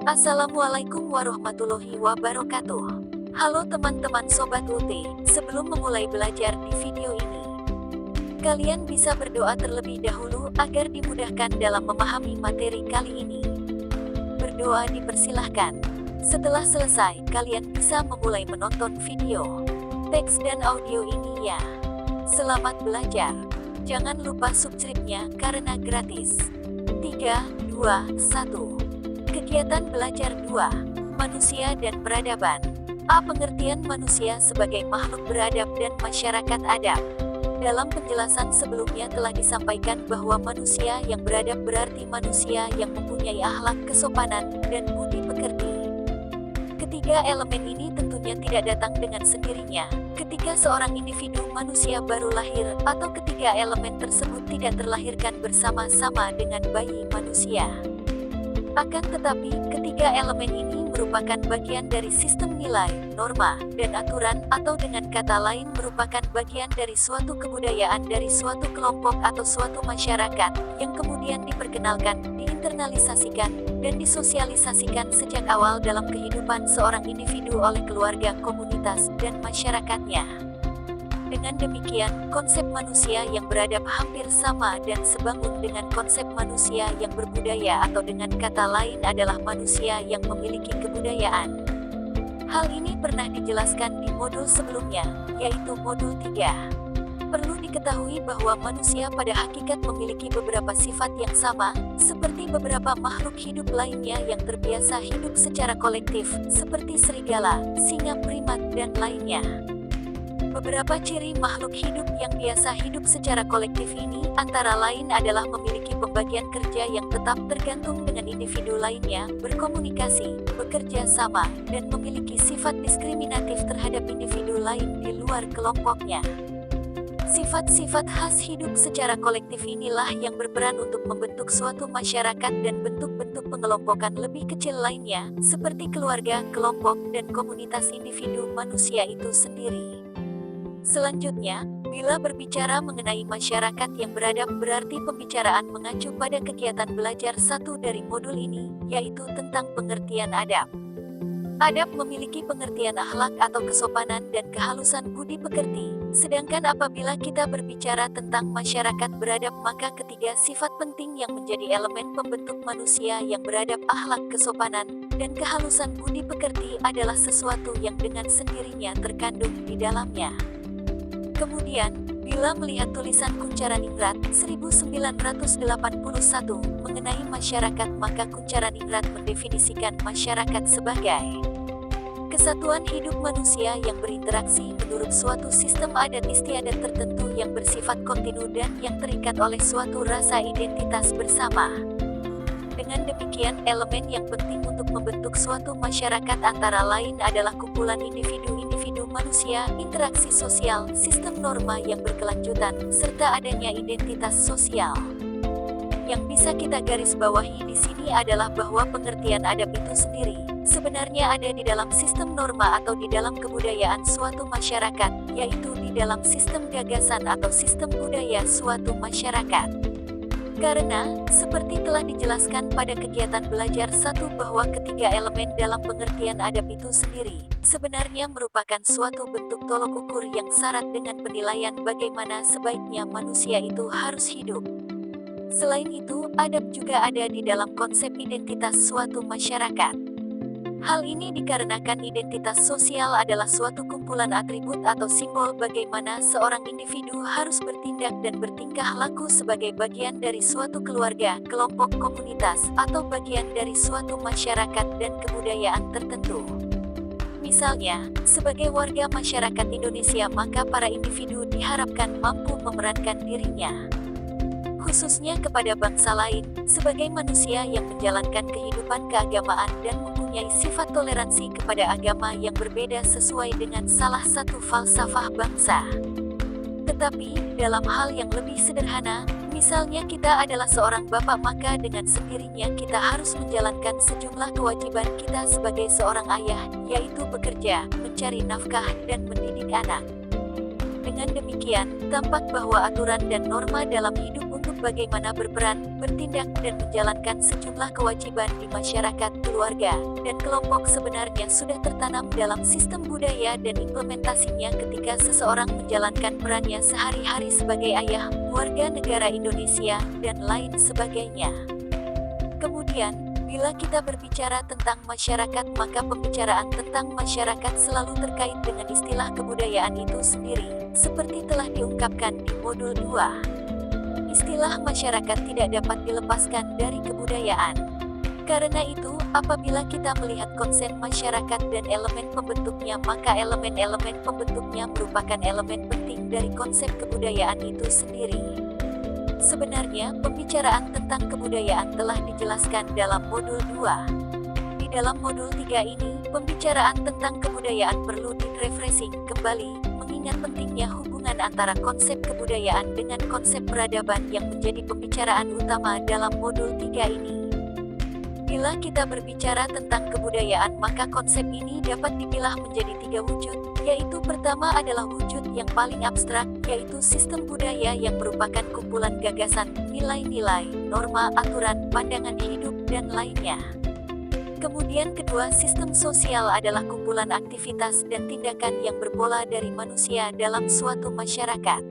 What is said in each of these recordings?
Assalamualaikum warahmatullahi wabarakatuh. Halo teman-teman Sobat UT, sebelum memulai belajar di video ini, kalian bisa berdoa terlebih dahulu agar dimudahkan dalam memahami materi kali ini. Berdoa dipersilahkan. Setelah selesai, kalian bisa memulai menonton video, teks dan audio ini ya. Selamat belajar. Jangan lupa subscribe-nya karena gratis. 3, 2, 1. Kegiatan belajar 2. Manusia dan peradaban. A. Pengertian manusia sebagai makhluk beradab dan masyarakat adab. Dalam penjelasan sebelumnya telah disampaikan bahwa manusia yang beradab berarti manusia yang mempunyai akhlak, kesopanan, dan budi pekerti. Ketiga elemen ini tentunya tidak datang dengan sendirinya. Ketika seorang individu manusia baru lahir, atau ketiga elemen tersebut tidak terlahirkan bersama-sama dengan bayi manusia. Akan tetapi, ketiga elemen ini merupakan bagian dari sistem nilai, norma, dan aturan, atau dengan kata lain merupakan bagian dari suatu kebudayaan dari suatu kelompok atau suatu masyarakat, yang kemudian diperkenalkan, diinternalisasikan, dan disosialisasikan sejak awal dalam kehidupan seorang individu oleh keluarga, komunitas, dan masyarakatnya. Dengan demikian, konsep manusia yang beradab hampir sama dan sebangun dengan konsep manusia yang berbudaya, atau dengan kata lain adalah manusia yang memiliki kebudayaan. Hal ini pernah dijelaskan di modul sebelumnya, yaitu modul 3. Perlu diketahui bahwa manusia pada hakikat memiliki beberapa sifat yang sama, seperti beberapa makhluk hidup lainnya yang terbiasa hidup secara kolektif, seperti serigala, singa, primat, dan lainnya. Beberapa ciri makhluk hidup yang biasa hidup secara kolektif ini, antara lain adalah memiliki pembagian kerja yang tetap tergantung dengan individu lainnya, berkomunikasi, bekerja sama, dan memiliki sifat diskriminatif terhadap individu lain di luar kelompoknya. Sifat-sifat khas hidup secara kolektif inilah yang berperan untuk membentuk suatu masyarakat dan bentuk-bentuk pengelompokan lebih kecil lainnya, seperti keluarga, kelompok, dan komunitas individu manusia itu sendiri. Selanjutnya, bila berbicara mengenai masyarakat yang beradab berarti pembicaraan mengacu pada kegiatan belajar 1 dari modul ini, yaitu tentang pengertian adab. Adab memiliki pengertian akhlak atau kesopanan dan kehalusan budi pekerti, sedangkan apabila kita berbicara tentang masyarakat beradab maka ketiga sifat penting yang menjadi elemen pembentuk manusia yang beradab, akhlak, kesopanan, dan kehalusan budi pekerti adalah sesuatu yang dengan sendirinya terkandung di dalamnya. Kemudian, bila melihat tulisan Kunchara Ningrat 1981 mengenai masyarakat, maka Kunchara Ningrat mendefinisikan masyarakat sebagai kesatuan hidup manusia yang berinteraksi menurut suatu sistem adat istiadat tertentu yang bersifat kontinu dan yang terikat oleh suatu rasa identitas bersama. Dengan demikian, elemen yang penting untuk membentuk suatu masyarakat antara lain adalah kumpulan individu-individu manusia, interaksi sosial, sistem norma yang berkelanjutan, serta adanya identitas sosial. Yang bisa kita garis bawahi di sini adalah bahwa pengertian adab itu sendiri sebenarnya ada di dalam sistem norma atau di dalam kebudayaan suatu masyarakat, yaitu di dalam sistem gagasan atau sistem budaya suatu masyarakat. Karena, seperti telah dijelaskan pada kegiatan belajar 1 bahwa ketiga elemen dalam pengertian adab itu sendiri, sebenarnya merupakan suatu bentuk tolok ukur yang syarat dengan penilaian bagaimana sebaiknya manusia itu harus hidup. Selain itu, adab juga ada di dalam konsep identitas suatu masyarakat. Hal ini dikarenakan identitas sosial adalah suatu kumpulan atribut atau simbol bagaimana seorang individu harus bertindak dan bertingkah laku sebagai bagian dari suatu keluarga, kelompok, komunitas, atau bagian dari suatu masyarakat dan kebudayaan tertentu. Misalnya, sebagai warga masyarakat Indonesia maka para individu diharapkan mampu memerankan dirinya, khususnya kepada bangsa lain, sebagai manusia yang menjalankan kehidupan keagamaan dan mempunyai sifat toleransi kepada agama yang berbeda sesuai dengan salah satu falsafah bangsa. Tetapi, dalam hal yang lebih sederhana, misalnya kita adalah seorang bapak maka dengan sendirinya kita harus menjalankan sejumlah kewajiban kita sebagai seorang ayah, yaitu bekerja, mencari nafkah, dan mendidik anak. Dengan demikian, tampak bahwa aturan dan norma dalam hidup untuk bagaimana berperan, bertindak, dan menjalankan sejumlah kewajiban di masyarakat, keluarga, dan kelompok sebenarnya sudah tertanam dalam sistem budaya dan implementasinya ketika seseorang menjalankan perannya sehari-hari sebagai ayah, warga negara Indonesia, dan lain sebagainya. Kemudian, bila kita berbicara tentang masyarakat, maka pembicaraan tentang masyarakat selalu terkait dengan istilah kebudayaan itu sendiri, seperti telah diungkapkan di modul 2. Istilah masyarakat tidak dapat dilepaskan dari kebudayaan. Karena itu, apabila kita melihat konsep masyarakat dan elemen pembentuknya, maka elemen-elemen pembentuknya merupakan elemen penting dari konsep kebudayaan itu sendiri. Sebenarnya, pembicaraan tentang kebudayaan telah dijelaskan dalam modul 2. Di dalam modul 3 ini, pembicaraan tentang kebudayaan perlu di-refreshing kembali, mengingat pentingnya hubungan antara konsep kebudayaan dengan konsep peradaban yang menjadi pembicaraan utama dalam modul 3 ini. Bila kita berbicara tentang kebudayaan, maka konsep ini dapat dipilah menjadi 3 wujud, yaitu pertama adalah wujud yang paling abstrak, yaitu sistem budaya yang merupakan kumpulan gagasan, nilai-nilai, norma, aturan, pandangan hidup, dan lainnya. Kemudian kedua, sistem sosial adalah kumpulan aktivitas dan tindakan yang berpola dari manusia dalam suatu masyarakat.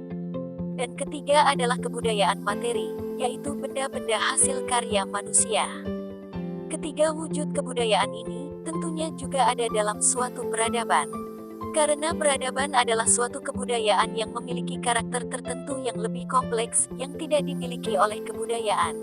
Dan ketiga adalah kebudayaan materi, yaitu benda-benda hasil karya manusia. Ketiga wujud kebudayaan ini tentunya juga ada dalam suatu peradaban. Karena peradaban adalah suatu kebudayaan yang memiliki karakter tertentu yang lebih kompleks yang tidak dimiliki oleh kebudayaan.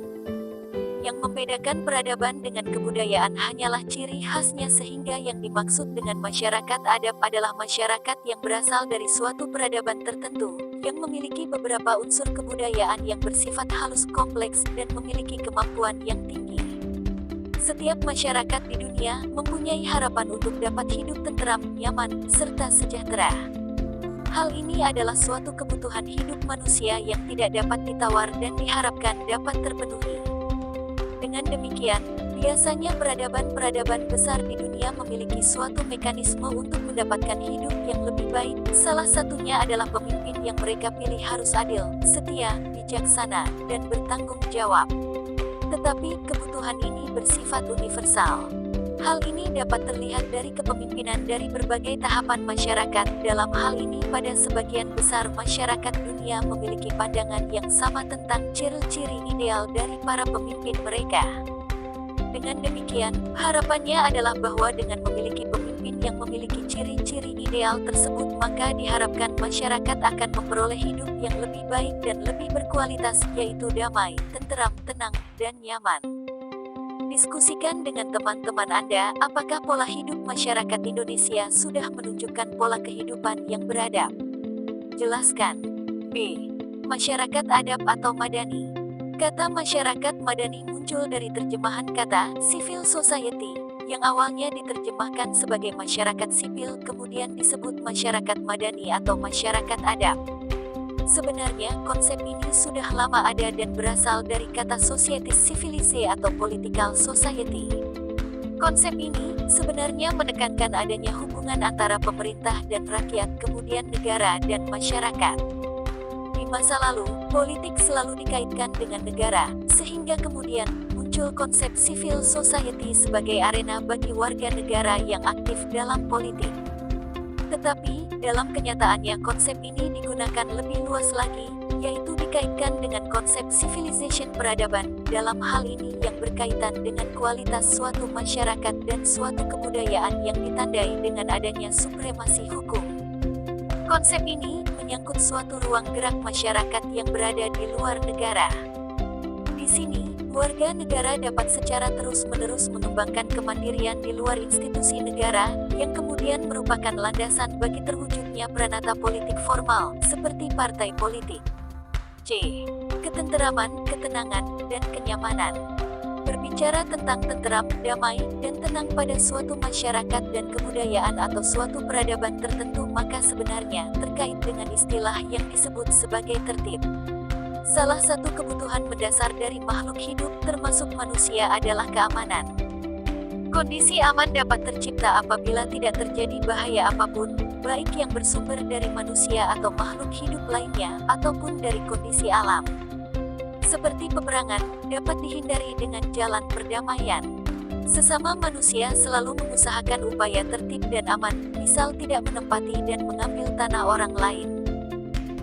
Yang membedakan peradaban dengan kebudayaan hanyalah ciri khasnya, sehingga yang dimaksud dengan masyarakat adab adalah masyarakat yang berasal dari suatu peradaban tertentu, yang memiliki beberapa unsur kebudayaan yang bersifat halus, kompleks, dan memiliki kemampuan yang tinggi. Setiap masyarakat di dunia mempunyai harapan untuk dapat hidup tenteram, nyaman, serta sejahtera. Hal ini adalah suatu kebutuhan hidup manusia yang tidak dapat ditawar dan diharapkan dapat terpenuhi. Dengan demikian, biasanya peradaban-peradaban besar di dunia memiliki suatu mekanisme untuk mendapatkan hidup yang lebih baik. Salah satunya adalah pemimpin yang mereka pilih harus adil, setia, bijaksana, dan bertanggung jawab. Tetapi, kebutuhan ini bersifat universal. Hal ini dapat terlihat dari kepemimpinan dari berbagai tahapan masyarakat. Dalam hal ini, pada sebagian besar masyarakat dunia memiliki pandangan yang sama tentang ciri-ciri ideal dari para pemimpin mereka. Dengan demikian, harapannya adalah bahwa dengan memiliki pemimpin yang memiliki ciri-ciri ideal tersebut, maka diharapkan masyarakat akan memperoleh hidup yang lebih baik dan lebih berkualitas, yaitu damai, tenteram, tenang, dan nyaman. Diskusikan dengan teman-teman Anda, apakah pola hidup masyarakat Indonesia sudah menunjukkan pola kehidupan yang beradab? Jelaskan. B. Masyarakat adab atau madani. Kata masyarakat madani muncul dari terjemahan kata civil society, yang awalnya diterjemahkan sebagai masyarakat sipil, kemudian disebut masyarakat madani atau masyarakat adab. Sebenarnya, konsep ini sudah lama ada dan berasal dari kata society civilise atau political society. Konsep ini sebenarnya menekankan adanya hubungan antara pemerintah dan rakyat, kemudian negara dan masyarakat. Di masa lalu, politik selalu dikaitkan dengan negara, sehingga kemudian muncul konsep civil society sebagai arena bagi warga negara yang aktif dalam politik. Tetapi, dalam kenyataannya konsep ini digunakan lebih luas lagi, yaitu dikaitkan dengan konsep civilization peradaban, dalam hal ini yang berkaitan dengan kualitas suatu masyarakat dan suatu kebudayaan yang ditandai dengan adanya supremasi hukum. Konsep ini menyangkut suatu ruang gerak masyarakat yang berada di luar negara. Di sini, warga negara dapat secara terus-menerus mengembangkan kemandirian di luar institusi negara, yang kemudian merupakan landasan bagi terwujudnya peranata politik formal, seperti partai politik. C. Ketenteraman, ketenangan, dan kenyamanan. Berbicara tentang tenteram, damai, dan tenang pada suatu masyarakat dan kebudayaan atau suatu peradaban tertentu, maka sebenarnya terkait dengan istilah yang disebut sebagai tertib. Salah satu kebutuhan mendasar dari makhluk hidup, termasuk manusia, adalah keamanan. Kondisi aman dapat tercipta apabila tidak terjadi bahaya apapun, baik yang bersumber dari manusia atau makhluk hidup lainnya, ataupun dari kondisi alam. Seperti peperangan, dapat dihindari dengan jalan perdamaian. Sesama manusia selalu mengusahakan upaya tertib dan aman, misal tidak menempati dan mengambil tanah orang lain.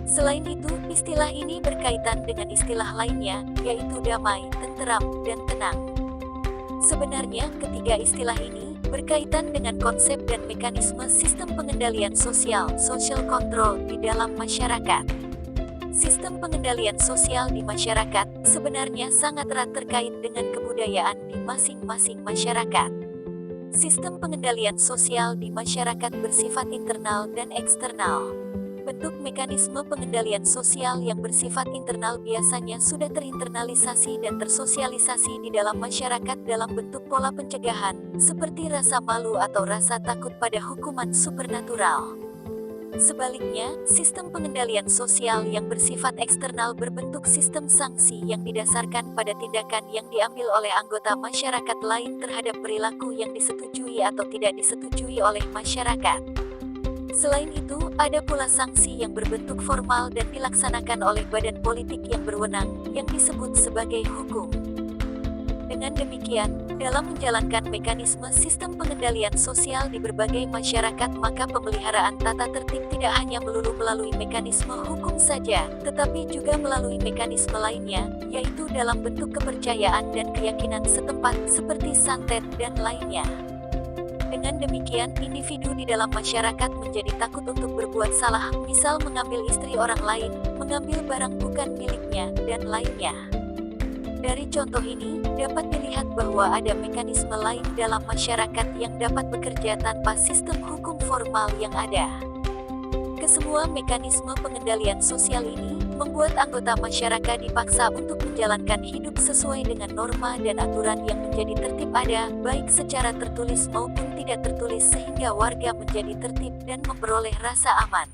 Selain itu, istilah ini berkaitan dengan istilah lainnya, yaitu damai, tenteram, dan tenang. Sebenarnya, ketiga istilah ini berkaitan dengan konsep dan mekanisme sistem pengendalian sosial, social control, di dalam masyarakat. Sistem pengendalian sosial di masyarakat sebenarnya sangat erat terkait dengan kebudayaan di masing-masing masyarakat. Sistem pengendalian sosial di masyarakat bersifat internal dan eksternal. Bentuk mekanisme pengendalian sosial yang bersifat internal biasanya sudah terinternalisasi dan tersosialisasi di dalam masyarakat dalam bentuk pola pencegahan, seperti rasa malu atau rasa takut pada hukuman supernatural. Sebaliknya, sistem pengendalian sosial yang bersifat eksternal berbentuk sistem sanksi yang didasarkan pada tindakan yang diambil oleh anggota masyarakat lain terhadap perilaku yang disetujui atau tidak disetujui oleh masyarakat. Selain itu, ada pula sanksi yang berbentuk formal dan dilaksanakan oleh badan politik yang berwenang, yang disebut sebagai hukum. Dengan demikian, dalam menjalankan mekanisme sistem pengendalian sosial di berbagai masyarakat, maka pemeliharaan tata tertib tidak hanya melulu melalui mekanisme hukum saja, tetapi juga melalui mekanisme lainnya, yaitu dalam bentuk kepercayaan dan keyakinan setempat seperti santet dan lainnya. Dengan demikian, individu di dalam masyarakat menjadi takut untuk berbuat salah, misal mengambil istri orang lain, mengambil barang bukan miliknya, dan lainnya. Dari contoh ini, dapat dilihat bahwa ada mekanisme lain dalam masyarakat yang dapat bekerja tanpa sistem hukum formal yang ada. Kesemua mekanisme pengendalian sosial ini membuat anggota masyarakat dipaksa untuk menjalankan hidup sesuai dengan norma dan aturan yang menjadi tertib ada, baik secara tertulis maupun tidak tertulis, sehingga warga menjadi tertib dan memperoleh rasa aman.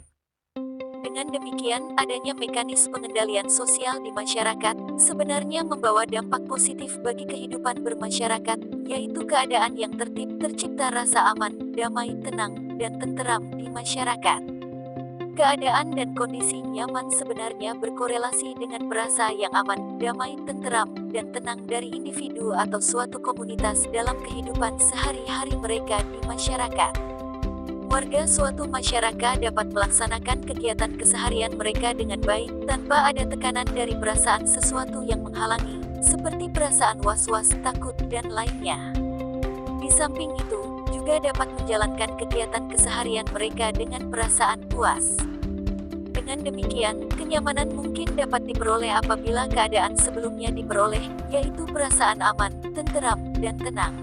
Dengan demikian, adanya mekanisme pengendalian sosial di masyarakat sebenarnya membawa dampak positif bagi kehidupan bermasyarakat, yaitu keadaan yang tertib, tercipta rasa aman, damai, tenang, dan tenteram di masyarakat. Keadaan dan kondisi nyaman sebenarnya berkorelasi dengan perasa yang aman, damai, tenteram, dan tenang dari individu atau suatu komunitas dalam kehidupan sehari-hari mereka di masyarakat. Warga suatu masyarakat dapat melaksanakan kegiatan keseharian mereka dengan baik, tanpa ada tekanan dari perasaan sesuatu yang menghalangi, seperti perasaan was-was, takut, dan lainnya. Di samping itu, juga dapat menjalankan kegiatan keseharian mereka dengan perasaan puas. Dengan demikian, kenyamanan mungkin dapat diperoleh apabila keadaan sebelumnya diperoleh, yaitu perasaan aman, tenteram, dan tenang.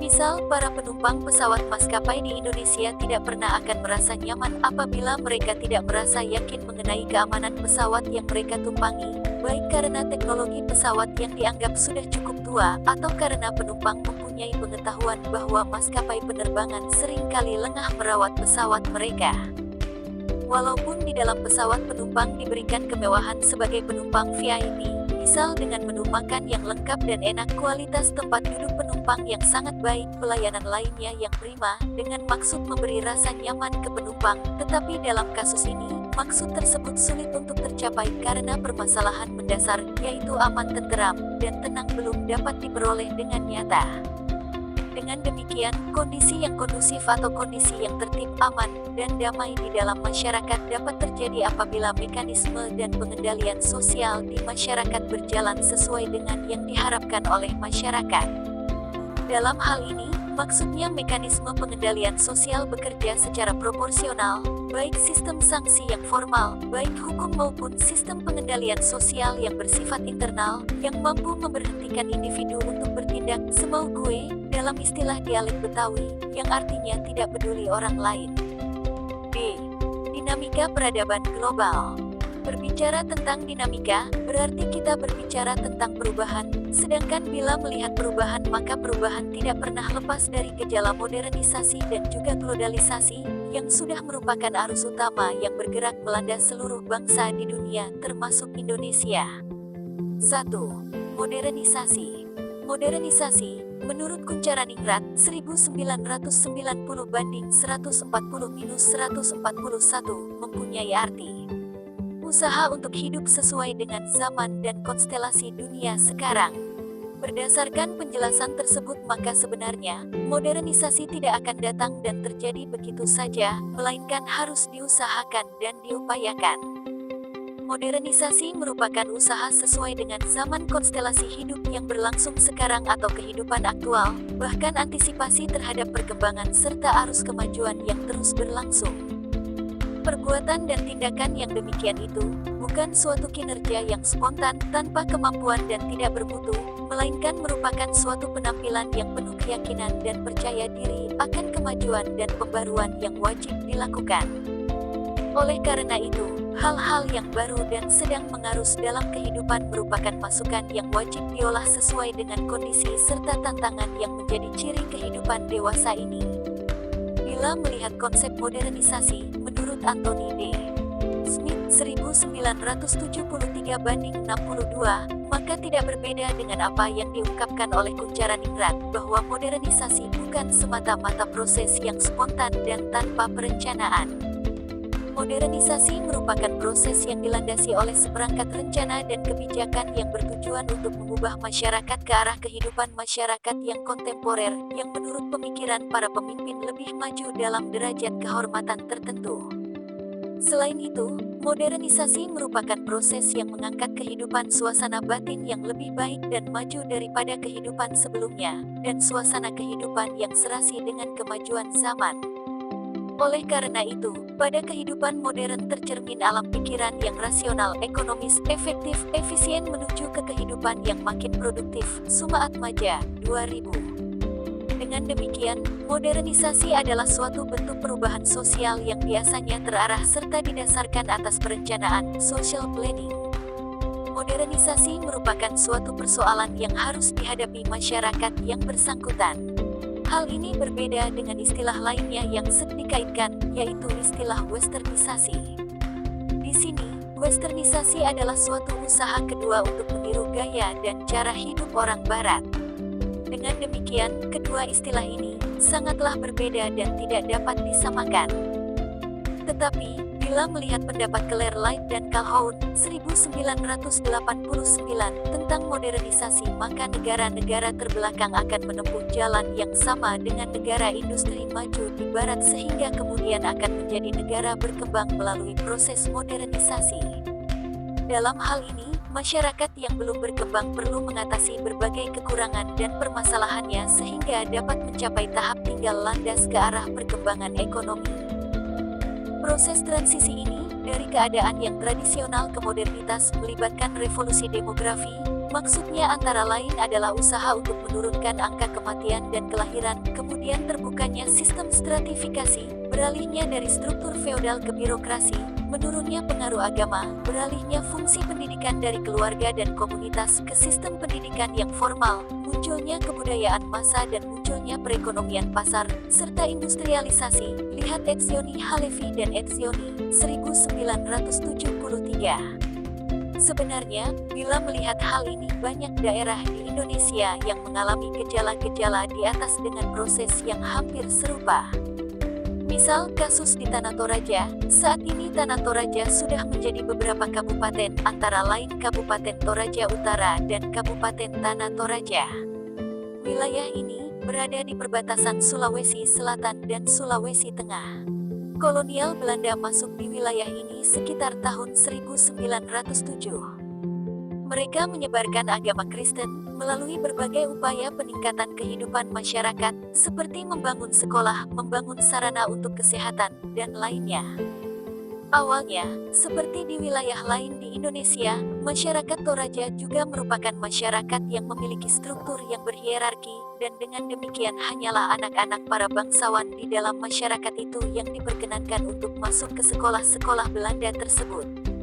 Misal, para penumpang pesawat maskapai di Indonesia tidak pernah akan merasa nyaman apabila mereka tidak merasa yakin mengenai keamanan pesawat yang mereka tumpangi, baik karena teknologi pesawat yang dianggap sudah cukup tua, atau karena penumpang mempunyai pengetahuan bahwa maskapai penerbangan seringkali lengah merawat pesawat mereka. Walaupun di dalam pesawat penumpang diberikan kemewahan sebagai penumpang VIP, misal dengan menu makan yang lengkap dan enak, kualitas tempat duduk penumpang yang sangat baik, pelayanan lainnya yang prima, dengan maksud memberi rasa nyaman ke penumpang, tetapi dalam kasus ini, maksud tersebut sulit untuk tercapai karena permasalahan mendasar, yaitu aman, tenteram, dan tenang belum dapat diperoleh dengan nyata. Dengan demikian, kondisi yang kondusif atau kondisi yang tertib, aman, dan damai di dalam masyarakat dapat terjadi apabila mekanisme dan pengendalian sosial di masyarakat berjalan sesuai dengan yang diharapkan oleh masyarakat. Dalam hal ini, maksudnya mekanisme pengendalian sosial bekerja secara proporsional, baik sistem sanksi yang formal, baik hukum maupun sistem pengendalian sosial yang bersifat internal, yang mampu memberhentikan individu untuk bertindak semau gue, dalam istilah dialek Betawi, yang artinya tidak peduli orang lain. B. Dinamika peradaban global. Berbicara tentang dinamika, berarti kita berbicara tentang perubahan, sedangkan bila melihat perubahan maka perubahan tidak pernah lepas dari gejala modernisasi dan juga globalisasi, yang sudah merupakan arus utama yang bergerak melanda seluruh bangsa di dunia, termasuk Indonesia. 1. Modernisasi. Modernisasi Menurut Kuncharaningrat, 1990 banding 140-141 mempunyai arti usaha untuk hidup sesuai dengan zaman dan konstelasi dunia sekarang. Berdasarkan penjelasan tersebut, maka sebenarnya modernisasi tidak akan datang dan terjadi begitu saja, melainkan harus diusahakan dan diupayakan. Modernisasi merupakan usaha sesuai dengan zaman konstelasi hidup yang berlangsung sekarang atau kehidupan aktual, bahkan antisipasi terhadap perkembangan serta arus kemajuan yang terus berlangsung. Perbuatan dan tindakan yang demikian itu bukan suatu kinerja yang spontan, tanpa kemampuan dan tidak bermutu, melainkan merupakan suatu penampilan yang penuh keyakinan dan percaya diri akan kemajuan dan pembaruan yang wajib dilakukan. Oleh karena itu, hal-hal yang baru dan sedang mengarus dalam kehidupan merupakan masukan yang wajib diolah sesuai dengan kondisi serta tantangan yang menjadi ciri kehidupan dewasa ini. Bila melihat konsep modernisasi, menurut Anthony D. Smith 1973 banding 62, maka tidak berbeda dengan apa yang diungkapkan oleh Kuncharaningrat bahwa modernisasi bukan semata-mata proses yang spontan dan tanpa perencanaan. Modernisasi merupakan proses yang dilandasi oleh seperangkat rencana dan kebijakan yang bertujuan untuk mengubah masyarakat ke arah kehidupan masyarakat yang kontemporer, yang menurut pemikiran para pemimpin lebih maju dalam derajat kehormatan tertentu. Selain itu, modernisasi merupakan proses yang mengangkat kehidupan suasana batin yang lebih baik dan maju daripada kehidupan sebelumnya, dan suasana kehidupan yang serasi dengan kemajuan zaman. Oleh karena itu, pada kehidupan modern tercermin alam pikiran yang rasional, ekonomis, efektif, efisien menuju ke kehidupan yang makin produktif. Suma Atmaja, 2000. Dengan demikian, modernisasi adalah suatu bentuk perubahan sosial yang biasanya terarah serta didasarkan atas perencanaan, social planning. Modernisasi merupakan suatu persoalan yang harus dihadapi masyarakat yang bersangkutan. Hal ini berbeda dengan istilah lainnya yang sering dikaitkan, yaitu istilah westernisasi. Di sini, westernisasi adalah suatu usaha kedua untuk meniru gaya dan cara hidup orang Barat. Dengan demikian, kedua istilah ini sangatlah berbeda dan tidak dapat disamakan. Tetapi, bila melihat pendapat Claire Light dan Calhoun 1989 tentang modernisasi, maka negara-negara terbelakang akan menempuh jalan yang sama dengan negara industri maju di Barat sehingga kemudian akan menjadi negara berkembang melalui proses modernisasi. Dalam hal ini, masyarakat yang belum berkembang perlu mengatasi berbagai kekurangan dan permasalahannya sehingga dapat mencapai tahap tinggal landas ke arah perkembangan ekonomi. Proses transisi ini, dari keadaan yang tradisional ke modernitas, melibatkan revolusi demografi. Maksudnya antara lain adalah usaha untuk menurunkan angka kematian dan kelahiran, kemudian terbukanya sistem stratifikasi, beralihnya dari struktur feodal ke birokrasi, menurunnya pengaruh agama, beralihnya fungsi pendidikan dari keluarga dan komunitas ke sistem pendidikan yang formal, munculnya kebudayaan massa dan munculnya perekonomian pasar, serta industrialisasi. Lihat Etzioni Halevi dan Etzioni, 1973. Sebenarnya, bila melihat hal ini, banyak daerah di Indonesia yang mengalami gejala-gejala di atas dengan proses yang hampir serupa. Misal kasus di Tanah Toraja, saat ini Tanah Toraja sudah menjadi beberapa kabupaten, antara lain Kabupaten Toraja Utara dan Kabupaten Tanah Toraja. Wilayah ini berada di perbatasan Sulawesi Selatan dan Sulawesi Tengah. Kolonial Belanda masuk di wilayah ini sekitar tahun 1907. Mereka menyebarkan agama Kristen melalui berbagai upaya peningkatan kehidupan masyarakat, seperti membangun sekolah, membangun sarana untuk kesehatan, dan lainnya. Awalnya, seperti di wilayah lain di Indonesia, masyarakat Toraja juga merupakan masyarakat yang memiliki struktur yang berhierarki, dan dengan demikian hanyalah anak-anak para bangsawan di dalam masyarakat itu yang diperkenankan untuk masuk ke sekolah-sekolah Belanda tersebut.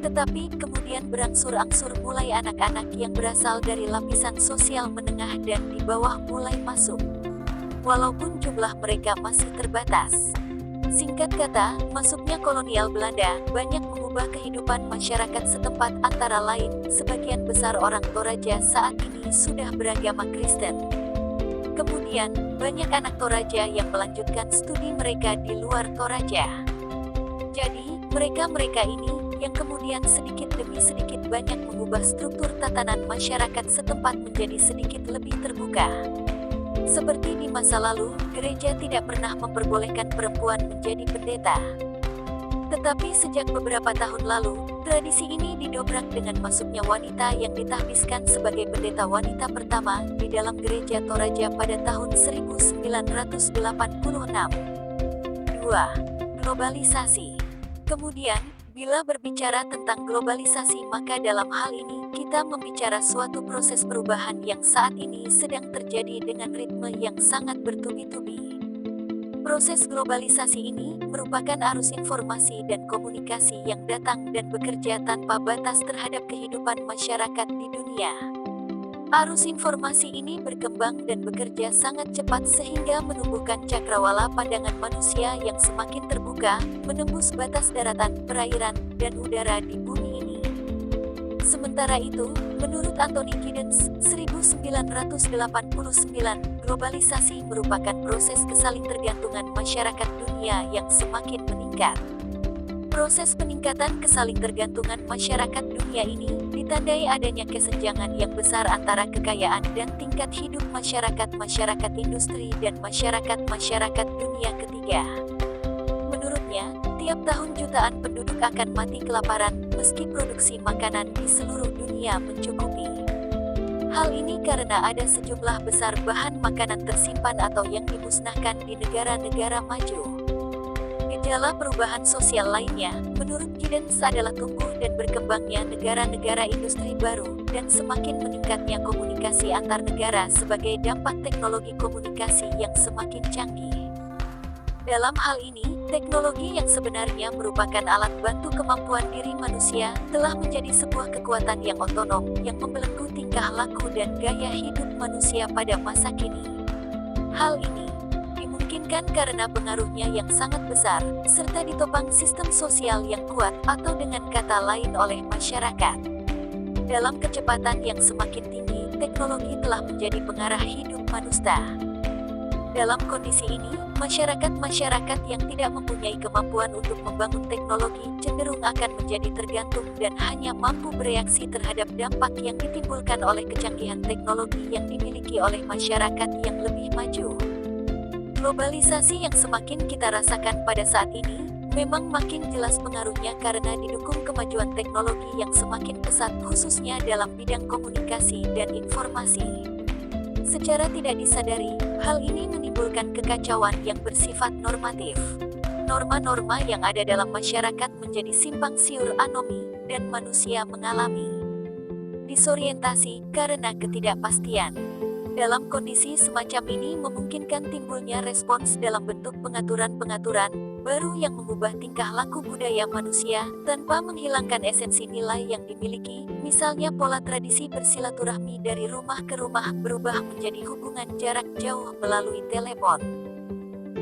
Tetapi kemudian berangsur-angsur mulai anak-anak yang berasal dari lapisan sosial menengah dan di bawah mulai masuk. Walaupun jumlah mereka masih terbatas. Singkat kata, masuknya kolonial Belanda banyak mengubah kehidupan masyarakat setempat, antara lain, sebagian besar orang Toraja saat ini sudah beragama Kristen. Kemudian, banyak anak Toraja yang melanjutkan studi mereka di luar Toraja. Jadi, mereka-mereka ini yang kemudian sedikit demi sedikit banyak mengubah struktur tatanan masyarakat setempat menjadi sedikit lebih terbuka. Seperti di masa lalu, gereja tidak pernah memperbolehkan perempuan menjadi pendeta. Tetapi sejak beberapa tahun lalu, tradisi ini didobrak dengan masuknya wanita yang ditahbiskan sebagai pendeta wanita pertama di dalam gereja Toraja pada tahun 1986. 2. Globalisasi. Kemudian, bila berbicara tentang globalisasi maka dalam hal ini kita membicara suatu proses perubahan yang saat ini sedang terjadi dengan ritme yang sangat bertubi-tubi. Proses globalisasi ini merupakan arus informasi dan komunikasi yang datang dan bekerja tanpa batas terhadap kehidupan masyarakat di dunia. Arus informasi ini berkembang dan bekerja sangat cepat sehingga menumbuhkan cakrawala pandangan manusia yang semakin terbuka, menembus batas daratan, perairan, dan udara di bumi ini. Sementara itu, menurut Anthony Giddens, 1989, globalisasi merupakan proses kesalingtergantungan masyarakat dunia yang semakin meningkat. Proses peningkatan kesalingtergantungan masyarakat dunia ini ditandai adanya kesenjangan yang besar antara kekayaan dan tingkat hidup masyarakat industri dan masyarakat dunia ketiga. Menurutnya, tiap tahun jutaan penduduk akan mati kelaparan meski produksi makanan di seluruh dunia mencukupi. Hal ini karena ada sejumlah besar bahan makanan tersimpan atau yang dimusnahkan di negara-negara maju. Gejala perubahan sosial lainnya, menurut Giddens adalah tumbuh dan berkembangnya negara-negara industri baru, dan semakin meningkatnya komunikasi antar negara sebagai dampak teknologi komunikasi yang semakin canggih. Dalam hal ini, teknologi yang sebenarnya merupakan alat bantu kemampuan diri manusia, telah menjadi sebuah kekuatan yang otonom, yang membelenggu tingkah laku dan gaya hidup manusia pada masa kini. Hal ini dimungkinkan karena pengaruhnya yang sangat besar, serta ditopang sistem sosial yang kuat, atau dengan kata lain oleh masyarakat. Dalam kecepatan yang semakin tinggi, teknologi telah menjadi pengarah hidup manusia. Dalam kondisi ini, masyarakat yang tidak mempunyai kemampuan untuk membangun teknologi cenderung akan menjadi tergantung dan hanya mampu bereaksi terhadap dampak yang ditimbulkan oleh kecanggihan teknologi yang dimiliki oleh masyarakat yang lebih maju. Globalisasi yang semakin kita rasakan pada saat ini, memang makin jelas pengaruhnya karena didukung kemajuan teknologi yang semakin pesat khususnya dalam bidang komunikasi dan informasi. Secara tidak disadari, hal ini menimbulkan kekacauan yang bersifat normatif. Norma-norma yang ada dalam masyarakat menjadi simpang siur anomi, dan manusia mengalami disorientasi karena ketidakpastian. Dalam kondisi semacam ini memungkinkan timbulnya respons dalam bentuk pengaturan-pengaturan baru yang mengubah tingkah laku budaya manusia tanpa menghilangkan esensi nilai yang dimiliki. Misalnya pola tradisi bersilaturahmi dari rumah ke rumah berubah menjadi hubungan jarak jauh melalui telepon.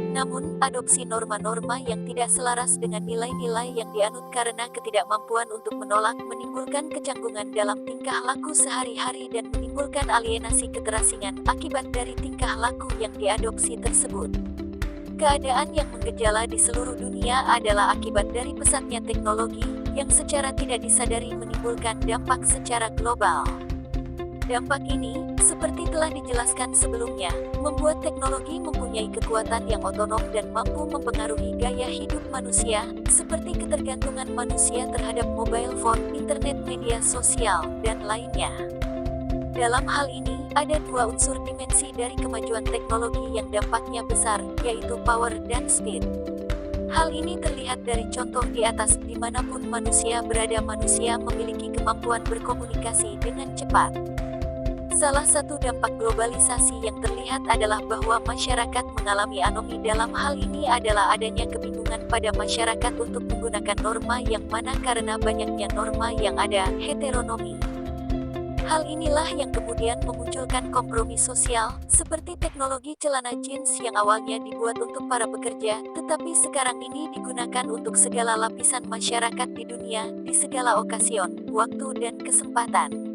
Namun, adopsi norma-norma yang tidak selaras dengan nilai-nilai yang dianut karena ketidakmampuan untuk menolak menimbulkan kecanggungan dalam tingkah laku sehari-hari dan menimbulkan alienasi keterasingan akibat dari tingkah laku yang diadopsi tersebut. Keadaan yang menggejala di seluruh dunia adalah akibat dari pesatnya teknologi yang secara tidak disadari menimbulkan dampak secara global. Dampak ini, seperti telah dijelaskan sebelumnya, membuat teknologi mempunyai kekuatan yang otonom dan mampu mempengaruhi gaya hidup manusia, seperti ketergantungan manusia terhadap mobile phone, internet media sosial, dan lainnya. Dalam hal ini, ada dua unsur dimensi dari kemajuan teknologi yang dampaknya besar, yaitu power dan speed. Hal ini terlihat dari contoh di atas, dimanapun manusia berada manusia memiliki kemampuan berkomunikasi dengan cepat. Salah satu dampak globalisasi yang terlihat adalah bahwa masyarakat mengalami anomi. Dalam hal ini adalah adanya kebingungan pada masyarakat untuk menggunakan norma yang mana karena banyaknya norma yang ada, heteronomi. Hal inilah yang kemudian memunculkan kompromi sosial, seperti teknologi celana jeans yang awalnya dibuat untuk para pekerja, tetapi sekarang ini digunakan untuk segala lapisan masyarakat di dunia, di segala okasion, waktu dan kesempatan.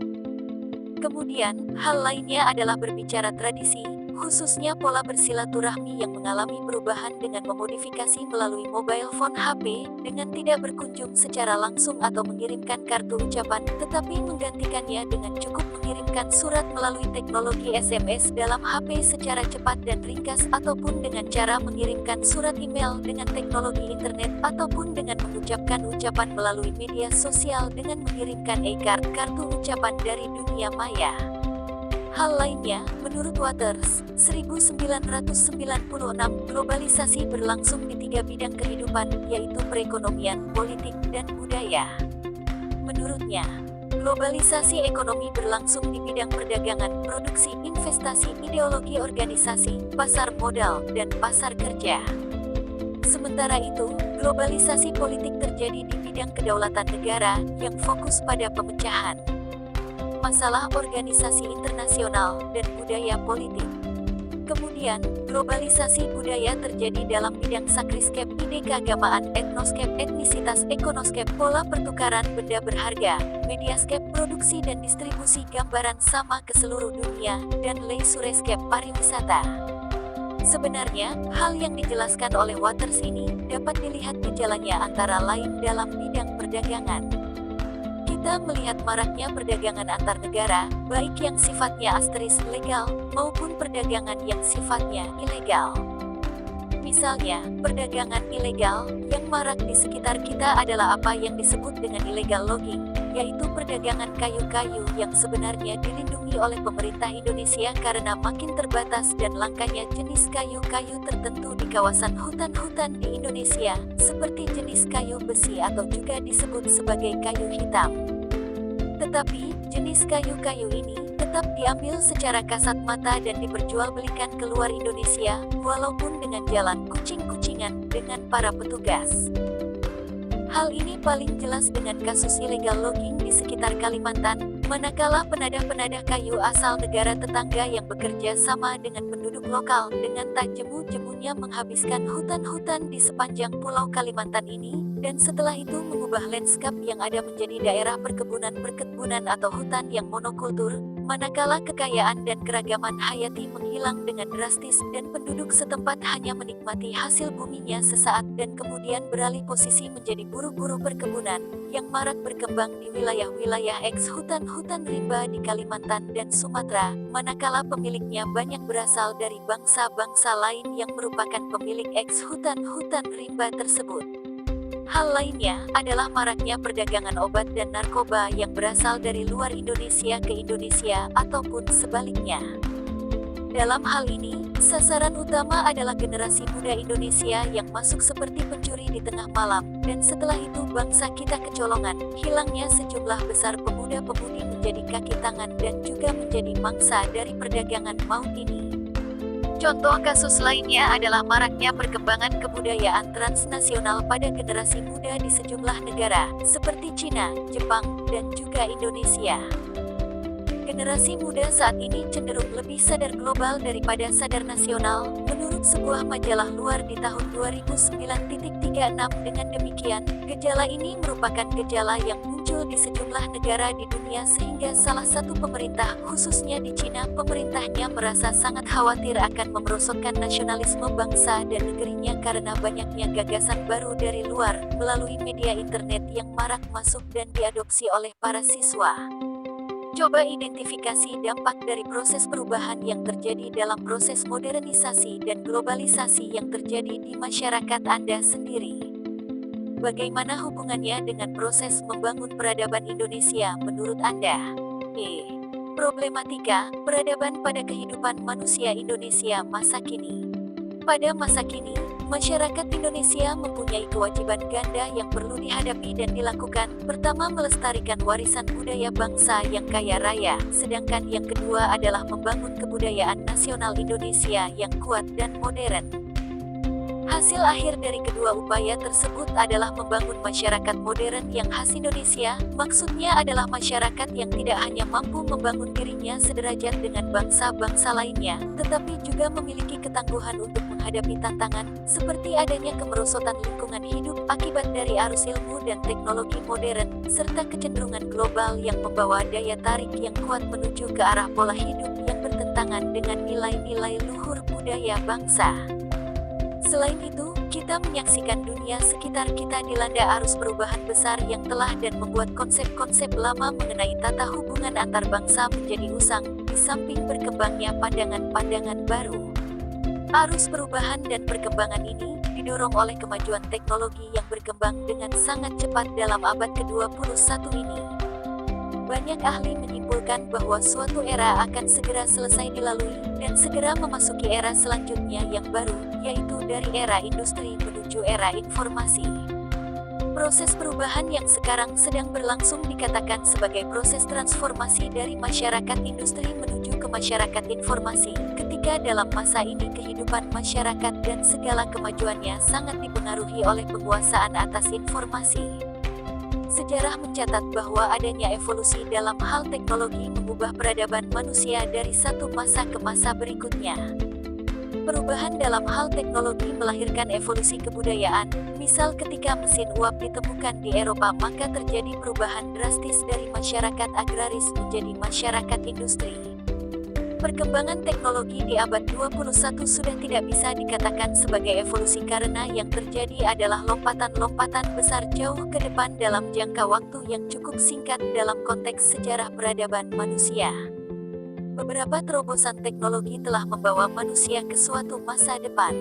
Kemudian, hal lainnya adalah berbicara tradisi. khususnya pola bersilaturahmi yang mengalami perubahan dengan memodifikasi melalui mobile phone HP, dengan tidak berkunjung secara langsung atau mengirimkan kartu ucapan, tetapi menggantikannya dengan cukup mengirimkan surat melalui teknologi SMS dalam HP secara cepat dan ringkas, ataupun dengan cara mengirimkan surat email dengan teknologi internet, ataupun dengan mengucapkan ucapan melalui media sosial dengan mengirimkan e-card, kartu ucapan dari dunia maya. Hal lainnya, menurut Waters, 1996, globalisasi berlangsung di 3 bidang kehidupan, yaitu perekonomian, politik, dan budaya. Menurutnya, globalisasi ekonomi berlangsung di bidang perdagangan, produksi, investasi, ideologi organisasi, pasar modal, dan pasar kerja. Sementara itu, globalisasi politik terjadi di bidang kedaulatan negara, yang fokus pada pemecahan masalah organisasi internasional, dan budaya politik. Kemudian, globalisasi budaya terjadi dalam bidang sakriscape, ide keagamaan, etnoscape, etnisitas, ekonoscape, pola pertukaran benda berharga, mediascape, produksi dan distribusi gambaran sama ke seluruh dunia, dan leisurescape, pariwisata. Sebenarnya, hal yang dijelaskan oleh Waters ini dapat dilihat gejalanya antara lain dalam bidang perdagangan. Kita melihat maraknya perdagangan antar negara, baik yang sifatnya asteris legal, maupun perdagangan yang sifatnya ilegal. Misalnya, perdagangan ilegal yang marak di sekitar kita adalah apa yang disebut dengan illegal logging, yaitu perdagangan kayu-kayu yang sebenarnya dilindungi oleh pemerintah Indonesia karena makin terbatas dan langkanya jenis kayu-kayu tertentu di kawasan hutan-hutan di Indonesia, seperti jenis kayu besi atau juga disebut sebagai kayu hitam. Tetapi, jenis kayu-kayu ini tetap diambil secara kasat mata dan diperjualbelikan keluar Indonesia, walaupun dengan jalan kucing-kucingan dengan para petugas. Hal ini paling jelas dengan kasus illegal logging di sekitar Kalimantan, manakala penadah-penadah kayu asal negara tetangga yang bekerja sama dengan penduduk lokal dengan tak jemu-jemunya menghabiskan hutan-hutan di sepanjang pulau Kalimantan ini, dan setelah itu mengubah lanskap yang ada menjadi daerah perkebunan atau hutan yang monokultur, manakala kekayaan dan keragaman hayati menghilang dengan drastis dan penduduk setempat hanya menikmati hasil buminya sesaat dan kemudian beralih posisi menjadi buruh-buruh perkebunan yang marak berkembang di wilayah-wilayah eks hutan-hutan rimba di Kalimantan dan Sumatera, manakala pemiliknya banyak berasal dari bangsa-bangsa lain yang merupakan pemilik eks hutan-hutan rimba tersebut. Hal lainnya adalah maraknya perdagangan obat dan narkoba yang berasal dari luar Indonesia ke Indonesia ataupun sebaliknya. Dalam hal ini, sasaran utama adalah generasi muda Indonesia yang masuk seperti pencuri di tengah malam, dan setelah itu bangsa kita kecolongan, hilangnya sejumlah besar pemuda-pemudi menjadi kaki tangan dan juga menjadi mangsa dari perdagangan maut ini. Contoh kasus lainnya adalah maraknya perkembangan kebudayaan transnasional pada generasi muda di sejumlah negara, seperti Cina, Jepang, dan juga Indonesia. Generasi muda saat ini cenderung lebih sadar global daripada sadar nasional, menurut sebuah majalah luar di tahun 2009.36. Dengan demikian, gejala ini merupakan gejala yang muncul di sejumlah negara di dunia sehingga salah satu pemerintah, khususnya di Cina, pemerintahnya merasa sangat khawatir akan memerosotkan nasionalisme bangsa dan negerinya karena banyaknya gagasan baru dari luar, melalui media internet yang marak masuk dan diadopsi oleh para siswa. Coba identifikasi dampak dari proses perubahan yang terjadi dalam proses modernisasi dan globalisasi yang terjadi di masyarakat Anda sendiri. Bagaimana hubungannya dengan proses membangun peradaban Indonesia menurut Anda? Problematika peradaban pada kehidupan manusia Indonesia masa kini. Pada masa kini, masyarakat Indonesia mempunyai kewajiban ganda yang perlu dihadapi dan dilakukan. Pertama, melestarikan warisan budaya bangsa yang kaya raya, sedangkan yang kedua adalah membangun kebudayaan nasional Indonesia yang kuat dan modern. Hasil akhir dari kedua upaya tersebut adalah membangun masyarakat modern yang khas Indonesia, maksudnya adalah masyarakat yang tidak hanya mampu membangun dirinya sederajat dengan bangsa-bangsa lainnya, tetapi juga memiliki ketangguhan untuk menghadapi tantangan, seperti adanya kemerosotan lingkungan hidup akibat dari arus ilmu dan teknologi modern, serta kecenderungan global yang membawa daya tarik yang kuat menuju ke arah pola hidup yang bertentangan dengan nilai-nilai luhur budaya bangsa. Selain itu, kita menyaksikan dunia sekitar kita dilanda arus perubahan besar yang telah dan membuat konsep-konsep lama mengenai tata hubungan antar bangsa menjadi usang, di samping berkembangnya pandangan-pandangan baru. Arus perubahan dan perkembangan ini didorong oleh kemajuan teknologi yang berkembang dengan sangat cepat dalam abad ke-21 ini. Banyak ahli menyimpulkan bahwa suatu era akan segera selesai dilalui, dan segera memasuki era selanjutnya yang baru, yaitu dari era industri menuju era informasi. Proses perubahan yang sekarang sedang berlangsung dikatakan sebagai proses transformasi dari masyarakat industri menuju ke masyarakat informasi, ketika dalam masa ini kehidupan masyarakat dan segala kemajuannya sangat dipengaruhi oleh penguasaan atas informasi. Sejarah mencatat bahwa adanya evolusi dalam hal teknologi mengubah peradaban manusia dari satu masa ke masa berikutnya. Perubahan dalam hal teknologi melahirkan evolusi kebudayaan, misal ketika mesin uap ditemukan di Eropa maka terjadi perubahan drastis dari masyarakat agraris menjadi masyarakat industri. Perkembangan teknologi di abad 21 sudah tidak bisa dikatakan sebagai evolusi karena yang terjadi adalah lompatan-lompatan besar jauh ke depan dalam jangka waktu yang cukup singkat dalam konteks sejarah peradaban manusia. Beberapa terobosan teknologi telah membawa manusia ke suatu masa depan.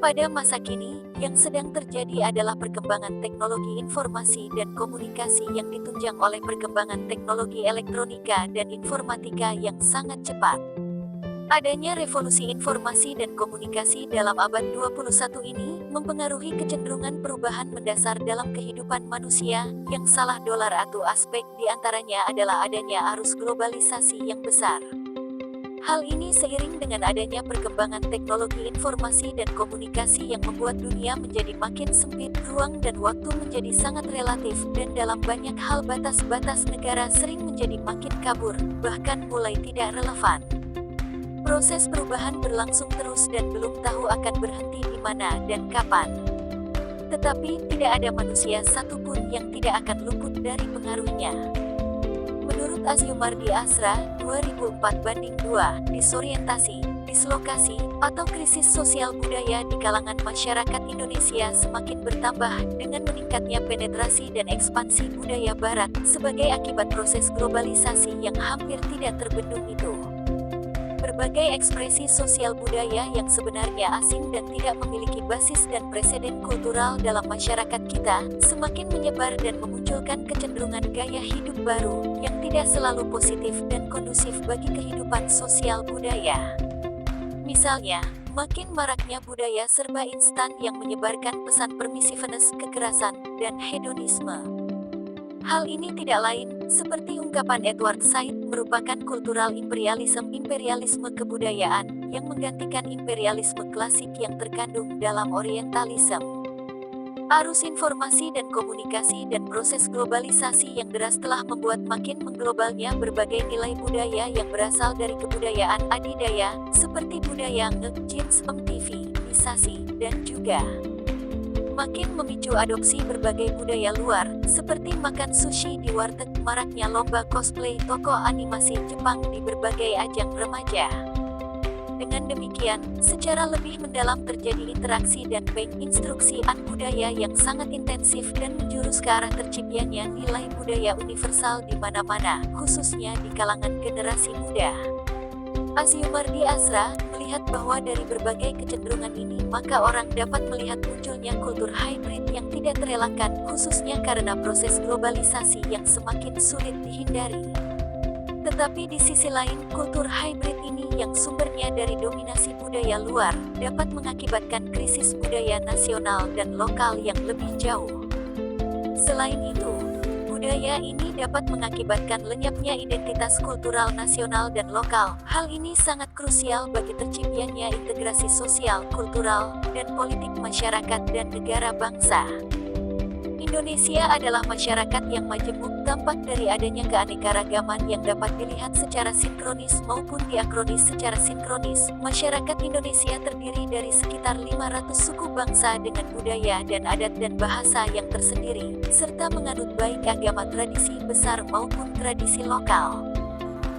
Pada masa kini, yang sedang terjadi adalah perkembangan teknologi informasi dan komunikasi yang ditunjang oleh perkembangan teknologi elektronika dan informatika yang sangat cepat. Adanya revolusi informasi dan komunikasi dalam abad 21 ini mempengaruhi kecenderungan perubahan mendasar dalam kehidupan manusia, yang salah dolar atau aspek diantaranya adalah adanya arus globalisasi yang besar. Hal ini seiring dengan adanya perkembangan teknologi informasi dan komunikasi yang membuat dunia menjadi makin sempit, ruang dan waktu menjadi sangat relatif, dan dalam banyak hal batas-batas negara sering menjadi makin kabur, bahkan mulai tidak relevan. Proses perubahan berlangsung terus dan belum tahu akan berhenti di mana dan kapan. Tetapi, tidak ada manusia satupun yang tidak akan luput dari pengaruhnya. Menurut Asyumardi Asra, 2004:2, disorientasi, dislokasi, atau krisis sosial budaya di kalangan masyarakat Indonesia semakin bertambah dengan meningkatnya penetrasi dan ekspansi budaya Barat sebagai akibat proses globalisasi yang hampir tidak terbendung itu. Berbagai ekspresi sosial budaya yang sebenarnya asing dan tidak memiliki basis dan preseden kultural dalam masyarakat kita, semakin menyebar dan memunculkan kecenderungan gaya hidup baru, yang tidak selalu positif dan kondusif bagi kehidupan sosial budaya. Misalnya, makin maraknya budaya serba instan yang menyebarkan pesan permissiveness, kekerasan, dan hedonisme. Hal ini tidak lain, seperti ungkapan Edward Said, merupakan kultural imperialisme kebudayaan, yang menggantikan imperialisme klasik yang terkandung dalam orientalisme. Arus informasi dan komunikasi dan proses globalisasi yang deras telah membuat makin mengglobalnya berbagai nilai budaya yang berasal dari kebudayaan adidaya, seperti budaya nge-jeans, MTV, misasi, dan juga makin memicu adopsi berbagai budaya luar, seperti makan sushi di warteg, maraknya lomba cosplay tokoh animasi Jepang di berbagai ajang remaja. Dengan demikian, secara lebih mendalam terjadi interaksi dan bank instruksian budaya yang sangat intensif dan menjurus ke arah terciptanya nilai budaya universal di mana-mana, khususnya di kalangan generasi muda. Asyumardi Asra melihat bahwa dari berbagai kecenderungan ini, maka orang dapat melihat munculnya kultur hybrid yang tidak terelakkan, khususnya karena proses globalisasi yang semakin sulit dihindari. Tetapi di sisi lain, kultur hybrid ini yang sumbernya dari dominasi budaya luar, dapat mengakibatkan krisis budaya nasional dan lokal yang lebih jauh. Selain itu, Budaya ini dapat mengakibatkan lenyapnya identitas kultural nasional dan lokal. Hal ini sangat krusial bagi terciptanya integrasi sosial, kultural, dan politik masyarakat dan negara bangsa. Indonesia adalah masyarakat yang majemuk, tampak dari adanya keanekaragaman yang dapat dilihat secara sinkronis maupun diakronis secara sinkronis. Masyarakat Indonesia terdiri dari sekitar 500 suku bangsa dengan budaya dan adat dan bahasa yang tersendiri, serta menganut baik agama tradisi besar maupun tradisi lokal.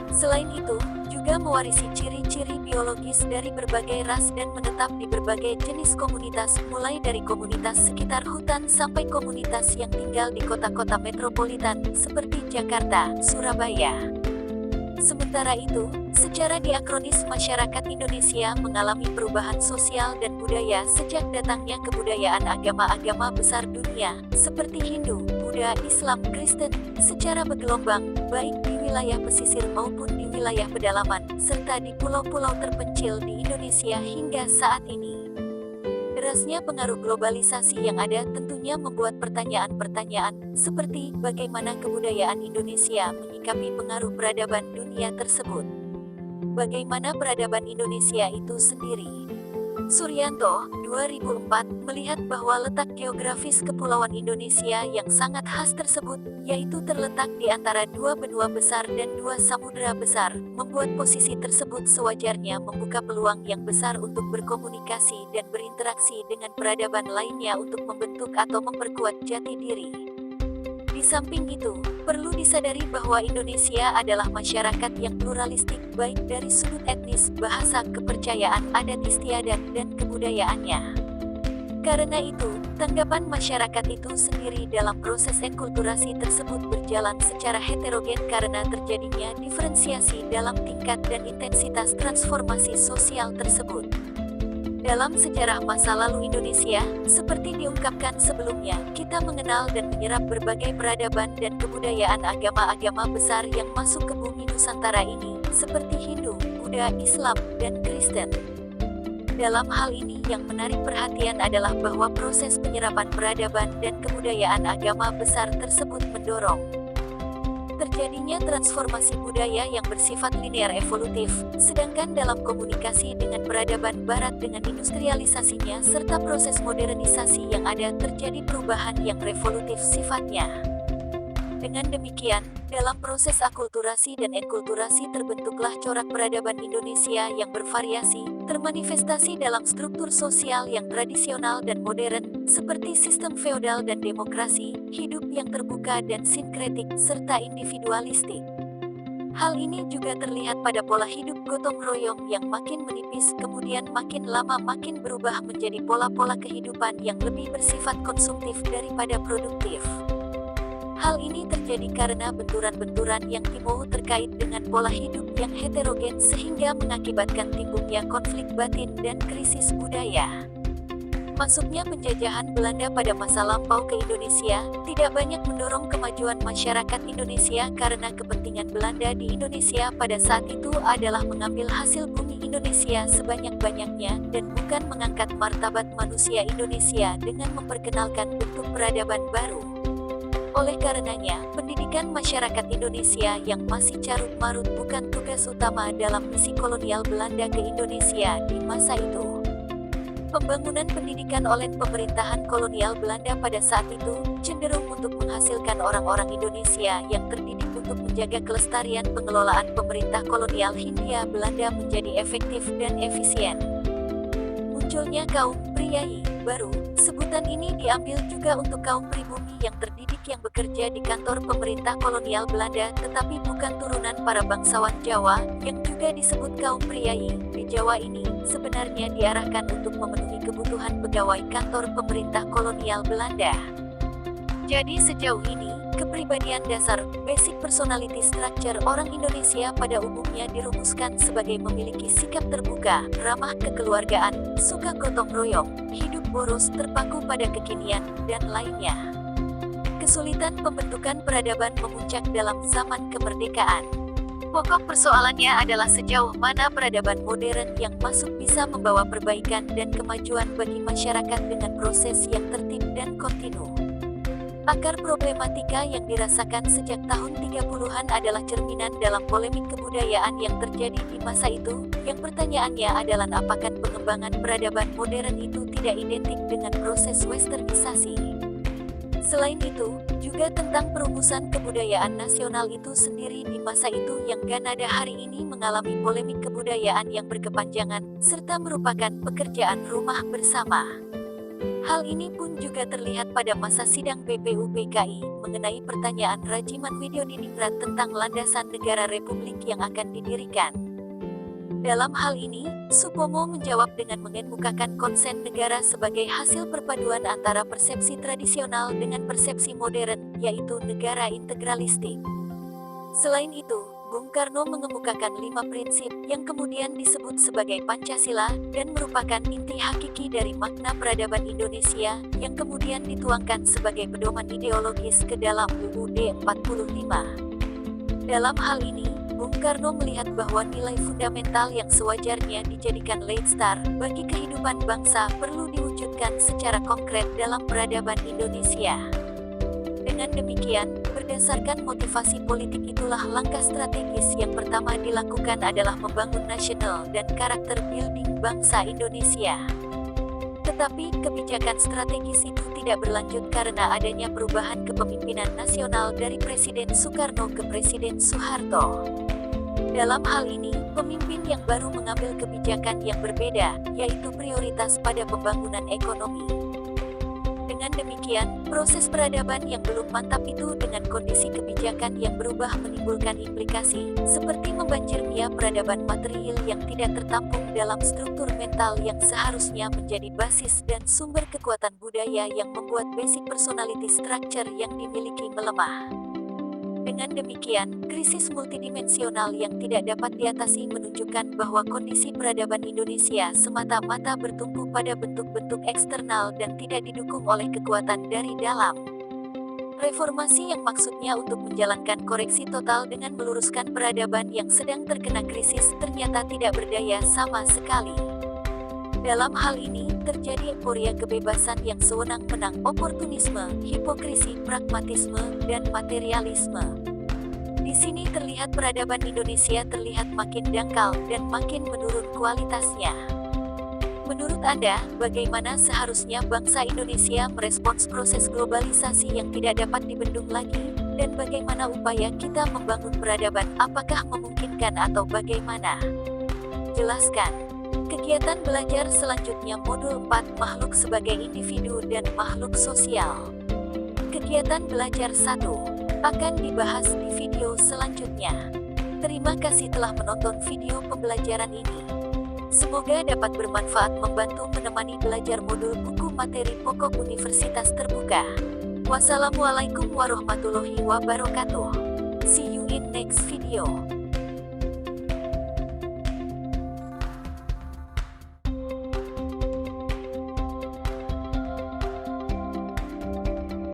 Selain itu, juga mewarisi ciri-ciri biologis dari berbagai ras dan menetap di berbagai jenis komunitas, mulai dari komunitas sekitar hutan sampai komunitas yang tinggal di kota-kota metropolitan seperti Jakarta, Surabaya. Sementara itu, secara diakronis masyarakat Indonesia mengalami perubahan sosial dan budaya sejak datangnya kebudayaan agama-agama besar dunia, seperti Hindu, Buddha, Islam, Kristen, secara bergelombang, baik di wilayah pesisir maupun di wilayah pedalaman, serta di pulau-pulau terpencil di Indonesia hingga saat ini. Derasnya pengaruh globalisasi yang ada tentunya membuat pertanyaan-pertanyaan, seperti bagaimana kebudayaan Indonesia menyikapi pengaruh peradaban dunia tersebut. Bagaimana peradaban Indonesia itu sendiri? Suryanto, 2004, melihat bahwa letak geografis kepulauan Indonesia yang sangat khas tersebut, yaitu terletak di antara dua benua besar dan dua samudera besar, membuat posisi tersebut sewajarnya membuka peluang yang besar untuk berkomunikasi dan berinteraksi dengan peradaban lainnya untuk membentuk atau memperkuat jati diri. Di samping itu, perlu disadari bahwa Indonesia adalah masyarakat yang pluralistik baik dari sudut etnis, bahasa, kepercayaan, adat istiadat, dan kebudayaannya. Karena itu, tanggapan masyarakat itu sendiri dalam proses enkulturasi tersebut berjalan secara heterogen karena terjadinya diferensiasi dalam tingkat dan intensitas transformasi sosial tersebut. Dalam sejarah masa lalu Indonesia, seperti diungkapkan sebelumnya, kita mengenal dan menyerap berbagai peradaban dan kebudayaan agama-agama besar yang masuk ke bumi Nusantara ini, seperti Hindu, Buddha, Islam, dan Kristen. Dalam hal ini yang menarik perhatian adalah bahwa proses penyerapan peradaban dan kebudayaan agama besar tersebut mendorong terjadinya transformasi budaya yang bersifat linear evolutif, sedangkan dalam komunikasi dengan peradaban barat dengan industrialisasinya serta proses modernisasi yang ada terjadi perubahan yang revolutif sifatnya. Dengan demikian, dalam proses akulturasi dan enkulturasi terbentuklah corak peradaban Indonesia yang bervariasi, termanifestasi dalam struktur sosial yang tradisional dan modern, seperti sistem feodal dan demokrasi, hidup yang terbuka dan sinkretik, serta individualistik. Hal ini juga terlihat pada pola hidup gotong royong yang makin menipis, kemudian makin lama makin berubah menjadi pola-pola kehidupan yang lebih bersifat konsumtif daripada produktif. Hal ini terjadi karena benturan-benturan yang timbul terkait dengan pola hidup yang heterogen sehingga mengakibatkan timbulnya konflik batin dan krisis budaya. Masuknya penjajahan Belanda pada masa lampau ke Indonesia tidak banyak mendorong kemajuan masyarakat Indonesia karena kepentingan Belanda di Indonesia pada saat itu adalah mengambil hasil bumi Indonesia sebanyak-banyaknya dan bukan mengangkat martabat manusia Indonesia dengan memperkenalkan bentuk peradaban baru. Oleh karenanya, pendidikan masyarakat Indonesia yang masih carut-marut bukan tugas utama dalam misi kolonial Belanda ke Indonesia di masa itu. Pembangunan pendidikan oleh pemerintahan kolonial Belanda pada saat itu cenderung untuk menghasilkan orang-orang Indonesia yang terdidik untuk menjaga kelestarian pengelolaan pemerintah kolonial Hindia Belanda menjadi efektif dan efisien. Munculnya kaum priai baru, sebutan ini diambil juga untuk kaum pribumi yang terdidik yang bekerja di kantor pemerintah kolonial Belanda tetapi bukan turunan para bangsawan Jawa, yang juga disebut kaum priai. Di Jawa ini, sebenarnya diarahkan untuk memenuhi kebutuhan pegawai kantor pemerintah kolonial Belanda. Jadi sejauh ini, kepribadian dasar, basic personality structure orang Indonesia pada umumnya dirumuskan sebagai memiliki sikap terbuka, ramah kekeluargaan, suka gotong royong, hidup boros terpaku pada kekinian, dan lainnya. Kesulitan pembentukan peradaban memuncak dalam zaman kemerdekaan. Pokok persoalannya adalah sejauh mana peradaban modern yang masuk bisa membawa perbaikan dan kemajuan bagi masyarakat dengan proses yang tertib dan kontinu. Akar problematika yang dirasakan sejak tahun 30-an adalah cerminan dalam polemik kebudayaan yang terjadi di masa itu, yang pertanyaannya adalah apakah pengembangan peradaban modern itu tidak identik dengan proses westernisasi. Selain itu, juga tentang perumusan kebudayaan nasional itu sendiri di masa itu yang Kanada hari ini mengalami polemik kebudayaan yang berkepanjangan, serta merupakan pekerjaan rumah bersama. Hal ini pun juga terlihat pada masa sidang BPUPKI mengenai pertanyaan Rajiman Widyodiningrat tentang landasan negara republik yang akan didirikan. Dalam hal ini, Supomo menjawab dengan mengemukakan konsen negara sebagai hasil perpaduan antara persepsi tradisional dengan persepsi modern, yaitu negara integralistik. Selain itu, Bung Karno mengemukakan 5 prinsip yang kemudian disebut sebagai Pancasila dan merupakan inti hakiki dari makna peradaban Indonesia yang kemudian dituangkan sebagai pedoman ideologis ke dalam UUD 45. Dalam hal ini, Bung Karno melihat bahwa nilai fundamental yang sewajarnya dijadikan lodestar bagi kehidupan bangsa perlu diwujudkan secara konkret dalam peradaban Indonesia. Dengan demikian, berdasarkan motivasi politik itulah langkah strategis yang pertama dilakukan adalah membangun nasional dan karakter building bangsa Indonesia. Tetapi, kebijakan strategis itu tidak berlanjut karena adanya perubahan kepemimpinan nasional dari Presiden Soekarno ke Presiden Soeharto. Dalam hal ini, pemimpin yang baru mengambil kebijakan yang berbeda, yaitu prioritas pada pembangunan ekonomi. Dengan demikian, proses peradaban yang belum mantap itu dengan kondisi kebijakan yang berubah menimbulkan implikasi, seperti membanjirnya peradaban material yang tidak tertampung dalam struktur mental yang seharusnya menjadi basis dan sumber kekuatan budaya yang membuat basic personality structure yang dimiliki melemah. Dengan demikian, krisis multidimensional yang tidak dapat diatasi menunjukkan bahwa kondisi peradaban Indonesia semata-mata bertumpu pada bentuk-bentuk eksternal dan tidak didukung oleh kekuatan dari dalam. Reformasi yang maksudnya untuk menjalankan koreksi total dengan meluruskan peradaban yang sedang terkena krisis ternyata tidak berdaya sama sekali. Dalam hal ini, terjadi euforia kebebasan yang sewenang-wenang, oportunisme, hipokrisi, pragmatisme, dan materialisme. Di sini terlihat peradaban Indonesia terlihat makin dangkal dan makin menurun kualitasnya. Menurut Anda, bagaimana seharusnya bangsa Indonesia merespons proses globalisasi yang tidak dapat dibendung lagi? Dan bagaimana upaya kita membangun peradaban, apakah memungkinkan atau bagaimana? Jelaskan. Kegiatan belajar selanjutnya Modul 4 Makhluk sebagai Individu dan Makhluk Sosial. Kegiatan belajar 1 akan dibahas di video selanjutnya. Terima kasih telah menonton video pembelajaran ini. Semoga dapat bermanfaat membantu menemani belajar modul buku materi pokok Universitas Terbuka. Wassalamualaikum warahmatullahi wabarakatuh. See you in next video.